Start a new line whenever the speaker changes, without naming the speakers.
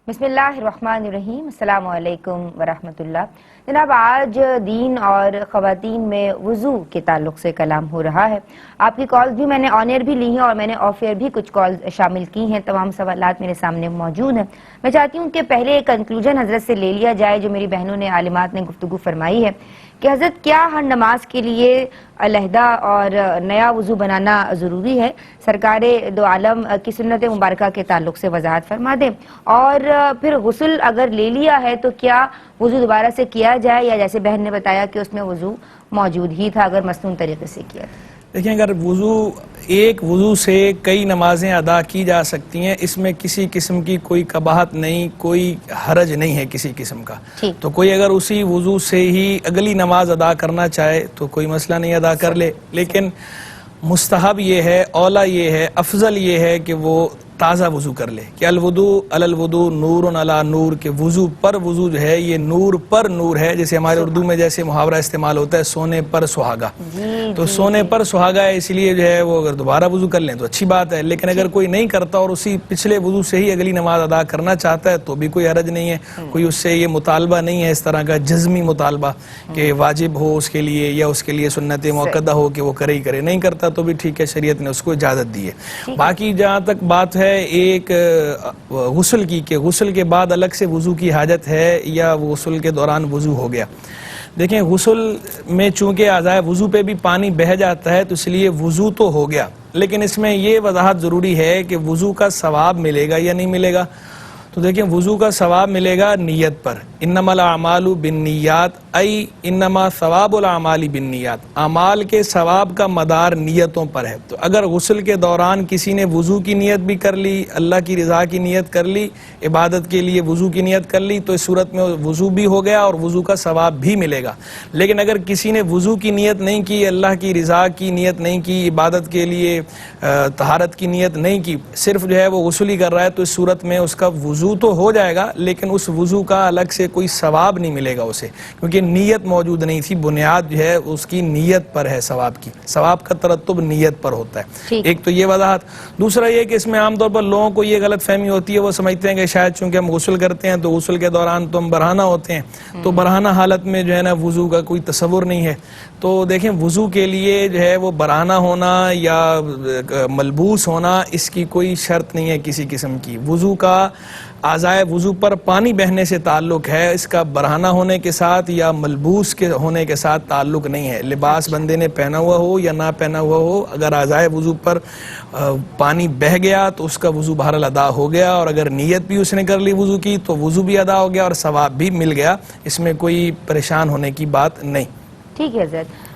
بسم اللہ الرحمن الرحیم، السلام علیکم ورحمۃ اللہ۔ جناب، آج دین اور خواتین میں وضو کے تعلق سے کلام ہو رہا ہے۔ آپ کی کالز بھی میں نے آن ایئر بھی لی ہیں اور میں نے آف ایئر بھی کچھ کالز شامل کی ہیں، تمام سوالات میرے سامنے موجود ہیں۔ میں چاہتی ہوں کہ پہلے کنکلوژن حضرت سے لے لیا جائے، جو میری بہنوں نے عالمات نے گفتگو فرمائی ہے کہ حضرت کیا ہر نماز کے لیے علیحدہ اور نیا وضو بنانا ضروری ہے؟ سرکار دو عالم کی سنت مبارکہ کے تعلق سے وضاحت فرما دیں، اور پھر غسل اگر لے لیا ہے تو کیا وضو دوبارہ سے کیا جائے، یا جیسے بہن نے بتایا کہ اس میں وضو موجود ہی تھا اگر مسنون طریقے سے کیا تھا؟
دیکھیں، اگر ایک وضو سے کئی نمازیں ادا کی جا سکتی ہیں، اس میں کسی قسم کی کوئی قباحت نہیں، کوئی حرج نہیں ہے کسی قسم کا۔ تو کوئی اگر اسی وضو سے ہی اگلی نماز ادا کرنا چاہے تو کوئی مسئلہ نہیں، ادا کر لے، لیکن مستحب یہ ہے، اولا یہ ہے، افضل یہ ہے کہ وہ تازہ وضو کر لے، کہ الوضو علی الوضو نور علی نور، کہ وضو پر وضو جو ہے یہ نور پر نور ہے۔ جیسے ہمارے اردو میں جیسے محاورہ استعمال ہوتا ہے سونے پر سہاگا، تو سونے پر سہاگا ہے، اس لیے جو ہے وہ اگر دوبارہ وضو کر لیں تو اچھی بات ہے، لیکن اگر کوئی نہیں کرتا اور اسی پچھلے وضو سے ہی اگلی نماز ادا کرنا چاہتا ہے تو بھی کوئی حرج نہیں ہے۔ کوئی اس سے یہ مطالبہ نہیں ہے اس طرح کا جزمی مطالبہ کہ واجب ہو اس کے لیے یا اس کے لیے سنت موقدہ ہو کہ وہ کرے ہی کرے، نہیں کرتا تو بھی ٹھیک ہے، شریعت نے اس کو اجازت دی ہے۔ باقی جہاں تک بات ہے ایک غسل کی، کہ غسل کے بعد الگ سے وضو کی حاجت ہے یا غسل کے دوران وضو ہو گیا، دیکھیں غسل میں چونکہ اعضائے وضو پہ بھی پانی بہہ جاتا ہے تو اس لیے وضو تو ہو گیا، لیکن اس میں یہ وضاحت ضروری ہے کہ وضو کا ثواب ملے گا یا نہیں ملے گا۔ تو دیکھیں وضو کا ثواب ملے گا نیت پر، انما الاعمال بالنیات، ای انما ثواب الاعمال بالنیات، اعمال کے ثواب کا مدار نیتوں پر ہے۔ تو اگر غسل کے دوران کسی نے وضو کی نیت بھی کر لی، اللہ کی رضا کی نیت کر لی، عبادت کے لیے وضو کی نیت کر لی، تو اس صورت میں وضو بھی ہو گیا اور وضو کا ثواب بھی ملے گا۔ لیکن اگر کسی نے وضو کی نیت نہیں کی، اللہ کی رضا کی نیت نہیں کی، عبادت کے لیے طہارت کی نیت نہیں کی، صرف جو ہے وہ غسل ہی کر رہا ہے، تو اس صورت میں اس کا وضو تو ہو جائے گا لیکن اس وضو کا الگ سے کوئی ثواب نہیں ملے گا اسے، کیونکہ نیت موجود نہیں تھی۔ بنیاد جو ہے اس کی نیت پر ہے، ثواب کی، ثواب کا ترتب نیت پر ہوتا ہے۔ ایک تو یہ وضاحت۔ دوسرا یہ کہ اس میں عام طور پر لوگوں کو یہ غلط فہمی ہوتی ہے، وہ سمجھتے ہیں کہ شاید چونکہ ہم غسل کرتے ہیں تو غسل کے دوران تو ہم برہنہ ہوتے ہیں، تو برہنہ حالت میں جو ہے نا وضو کا کوئی تصور نہیں ہے۔ تو دیکھیں وضو کے لیے جو ہے وہ برہنہ ہونا یا ملبوس ہونا اس کی کوئی شرط نہیں ہے کسی قسم کی۔ وضو کا اعضائے وضو پر پانی بہنے سے تعلق ہے، اس کا برہنہ ہونے کے ساتھ یا ملبوس کے ہونے کے ساتھ تعلق نہیں ہے۔ لباس بندے نے پہنا ہوا ہو یا نہ پہنا ہوا ہو، اگر اعضائے وضو پر پانی بہہ گیا تو اس کا وضو بہرحال ادا ہو گیا، اور اگر نیت بھی اس نے کر لی وضو کی تو وضو بھی ادا ہو گیا اور ثواب بھی مل گیا، اس میں کوئی پریشان ہونے کی بات نہیں۔
ٹھیک ہے حضرت۔